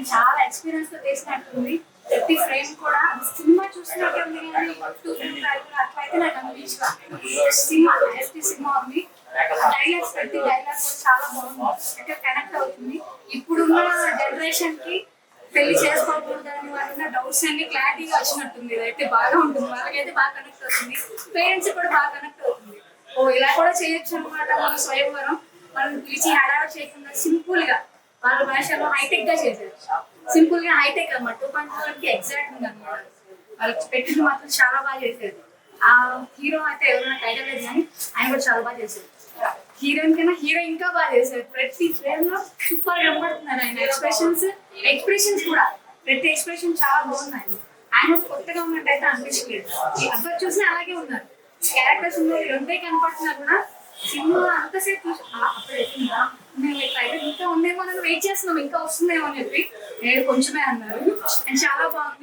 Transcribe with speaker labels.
Speaker 1: And చాలా experience తో చేసినట్టుంది. ప్రతి ఫ్రేమ్ కూడా సినిమా చూసినట్టే ఉంది కానీ 2 అట్లా అయితే నాకు అనిపించలేదు. సినిమా సినిమా ఉంది. డైలాగ్స్ ప్రతి డైలాగ్ కూడా చాలా బాగుంది, అంటే కనెక్ట్ అవుతుంది. ఇప్పుడున్న జనరేషన్ కి పెళ్లి చేసుకోకూడదు అని వాళ్ళ డౌట్స్ అన్ని క్లారిటీగా వచ్చినట్టుంది. ఇదైతే బాగా ఉంటుంది, వాళ్ళకైతే బాగా కనెక్ట్ అవుతుంది, పేరెంట్స్ కూడా బాగా కనెక్ట్ అవుతుంది. ఓ ఇలా కూడా చేయొచ్చు అనమాట. మన స్వయంవరం మనం పిలిచి హడావిడి చేయకుండా సింపుల్ గా వాళ్ళ భాషలో హైటెక్ గా చేశారు. సింపుల్ గా హైటెక్ అన్నమాట. 2.0 కి ఎగ్జాక్ట్ ఉంది అనమాట. వాళ్ళకి పెట్టింది మాత్రం చాలా బాగా చేశారు. ఆ హీరో అయితే ఎవరైనా టైటిల్ లేదు కానీ ఆయన కూడా చాలా బాగా చేశారు. హీరోయిన్ కన్నా హీరో ఇంకా బాగా చేశారు. ప్రతి ఫ్రేమ్ లో సూపర్ కనబడుతున్నారు ఆయన. ఎక్స్ప్రెషన్స్ కూడా ప్రతి ఎక్స్ప్రెషన్ చాలా బాగున్నాయి. ఆయన కొత్తగా ఉన్నట్టయితే అనిపించలేదు. అబ్బాయి చూసినా అలాగే ఉన్నారు. క్యారెక్టర్స్ ఉన్నాయి, రెండే కనపడుతున్నా కూడా సినిమా అంతసేపు అప్పుడు ఎట్టిందా మేము ఇంకా ఉందేమో అని వెయిట్ చేస్తున్నాం, ఇంకా వస్తుందేమో అని చెప్పి. నేను కొంచెమే అన్నారు అండ్ చాలా బాగుంది.